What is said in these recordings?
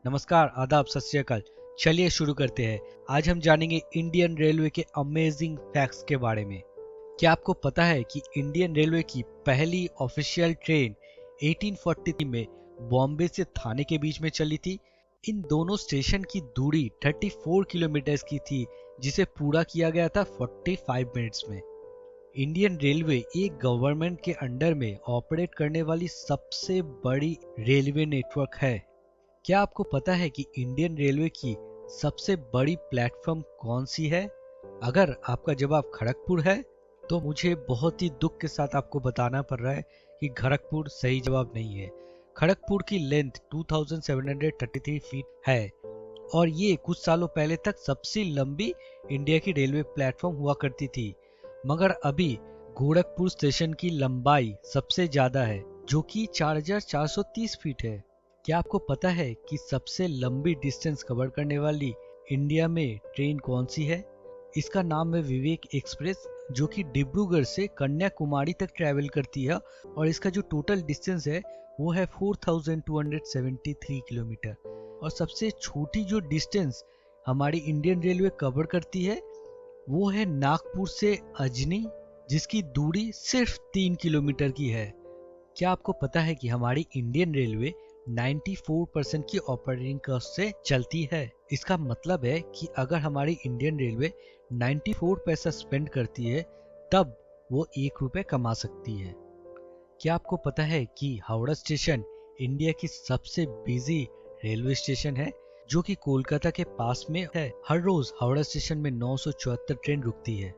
नमस्कार, आदाब, सत श्री अकाल। चलिए शुरू करते हैं। आज हम जानेंगे इंडियन रेलवे के अमेजिंग फैक्ट्स के बारे में। क्या आपको पता है कि इंडियन रेलवे की पहली ऑफिशियल ट्रेन 1843 में बॉम्बे से थाने के बीच में चली थी। इन दोनों स्टेशन की दूरी 34 किलोमीटर की थी, जिसे पूरा किया गया था 45 मिनट्स में। इंडियन रेलवे एक गवर्नमेंट के अंडर में ऑपरेट करने वाली सबसे बड़ी रेलवे नेटवर्क है। क्या आपको पता है कि इंडियन रेलवे की सबसे बड़ी प्लेटफॉर्म कौन सी है? अगर आपका जवाब खड़गपुर है तो मुझे बहुत ही दुख के साथ आपको बताना पड़ रहा है कि खड़गपुर सही जवाब नहीं है। खड़गपुर की लेंथ 2733 फीट है और ये कुछ सालों पहले तक सबसे लंबी इंडिया की रेलवे प्लेटफॉर्म हुआ करती थी, मगर अभी गोरखपुर स्टेशन की लंबाई सबसे ज्यादा है, जो कि 4430 फीट है। क्या आपको पता है कि सबसे लंबी डिस्टेंस कवर करने वाली इंडिया में ट्रेन कौन सी है? इसका नाम है विवेक एक्सप्रेस, जो कि डिब्रूगढ़ से कन्याकुमारी तक ट्रैवल करती है और इसका जो टोटल डिस्टेंस है वो है 4273 किलोमीटर। और सबसे छोटी जो डिस्टेंस हमारी इंडियन रेलवे कवर करती है वो है नागपुर से अजनी, जिसकी दूरी सिर्फ 3 किलोमीटर की है। क्या आपको पता है कि हमारी इंडियन रेलवे 94% की ऑपरेटिंग कॉस्ट से चलती है? इसका मतलब है कि अगर हमारी इंडियन रेलवे 94 पैसा स्पेंड करती है तब वो 1 रुपए कमा सकती है। क्या आपको पता है कि हावड़ा स्टेशन इंडिया की सबसे बिजी रेलवे स्टेशन है, जो कि कोलकाता के पास में है। हर रोज हावड़ा स्टेशन में 974 ट्रेन रुकती है।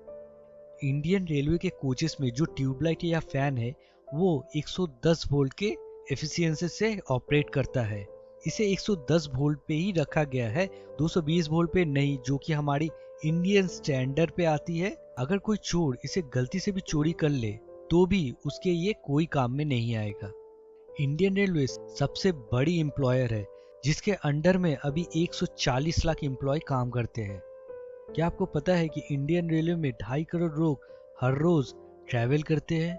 इंडियन रेलवे के कोचेस में जो ट्यूबलाइट या फैन है वो 110 वोल्ट के एफिशिएंसी से ऑपरेट करता है। इसे 110 वोल्ट पे ही रखा गया है, 220 वोल्ट पे नहीं, जो कि हमारी इंडियन स्टैंडर्ड पे आती है। अगर कोई चोर इसे गलती से भी चोरी कर ले तो भी उसके ये कोई काम में नहीं आएगा। इंडियन रेलवे सबसे बड़ी एम्प्लॉयर है, जिसके अंडर में अभी 140 लाख एम्प्लॉय काम करते हैं। क्या आपको पता है कि इंडियन रेलवे में 2.5 करोड़ लोग हर रोज ट्रैवल करते हैं?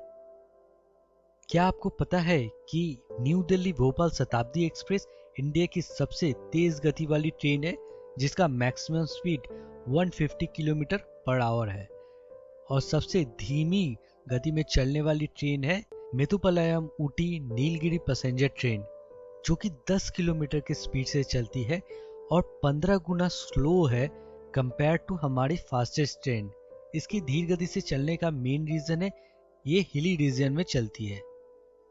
क्या आपको पता है कि न्यू दिल्ली भोपाल शताब्दी एक्सप्रेस इंडिया की सबसे तेज गति वाली ट्रेन है, जिसका maximum speed 150 kilometre per hour है। और सबसे धीमी गति में चलने वाली ट्रेन है मेतुपलायम ऊटी नीलगिरी पैसेंजर ट्रेन, जो कि 10 किलोमीटर के स्पीड से चलती है और 15 गुना स्लो है कंपेयर टू हमारी फास्टेस्ट ट्रेन। इसकी धीर गति से चलने का मेन रीजन है ये हिली रीजन में चलती है।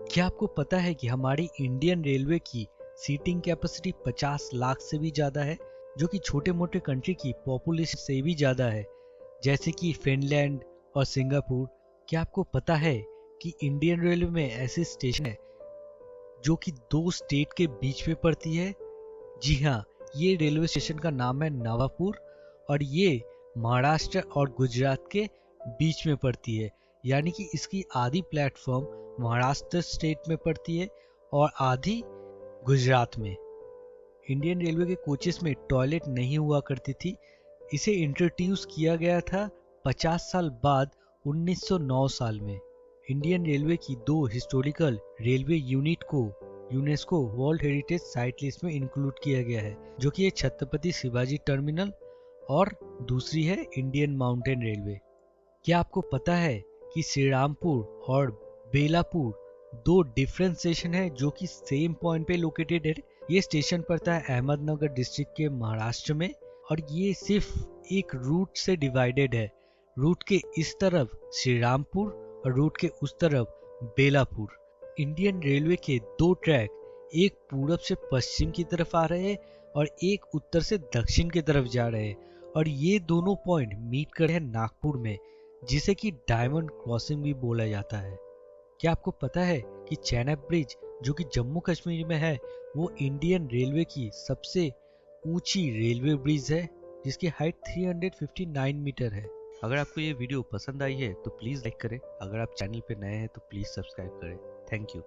क्या आपको पता है कि हमारी इंडियन रेलवे की सीटिंग कैपेसिटी 50 लाख से भी ज्यादा है, जो कि छोटे मोटे कंट्री की पॉपुलेशन से भी ज्यादा है, जैसे कि फिनलैंड और सिंगापुर। क्या आपको पता है कि इंडियन रेलवे में ऐसे स्टेशन है जो कि 2 स्टेट के बीच में पड़ती है? जी हाँ, ये रेलवे स्टेशन का नाम है नवापुर और ये महाराष्ट्र और गुजरात के बीच में पड़ती है, यानी कि इसकी आधी प्लेटफॉर्म महाराष्ट्र स्टेट में पड़ती है और आधी गुजरात में। इंडियन रेलवे के कोचेस में टॉयलेट नहीं हुआ करती थी। इसे इंट्रोड्यूस किया गया था 50 साल बाद 1909 साल में। इंडियन रेलवे की 2 हिस्टोरिकल रेलवे यूनिट को UNESCO world heritage site list में इंक्लूड किया गया है, जो कि छत्रपति शिवाजी टर्मिनल और दूसरी है इंडियन माउंटेन रेलवे। क्या आपको पता है कि श्री रामपुर और बेलापुर 2 डिफरेंट स्टेशन है जो कि सेम पॉइंट पे लोकेटेड है? ये स्टेशन पड़ता है अहमदनगर डिस्ट्रिक्ट के महाराष्ट्र में और ये सिर्फ एक रूट से डिवाइडेड है। रूट के इस तरफ श्री रामपुर और रूट के उस तरफ बेलापुर। इंडियन रेलवे के 2 ट्रैक, एक पूरब से पश्चिम की तरफ आ रहे हैं और एक उत्तर से दक्षिण की तरफ जा रहे हैं और ये दोनों पॉइंट मीट कर रहे हैं नागपुर में, जिसे कि डायमंड क्रॉसिंग भी बोला जाता है। क्या आपको पता है कि चेनाब ब्रिज, जो कि जम्मू कश्मीर में है, वो इंडियन रेलवे की सबसे ऊंची रेलवे ब्रिज है, जिसकी हाइट 359 मीटर है। अगर आपको ये वीडियो पसंद आई है तो प्लीज लाइक करें। अगर आप चैनल पे नए हैं तो प्लीज सब्सक्राइब करें। Thank you.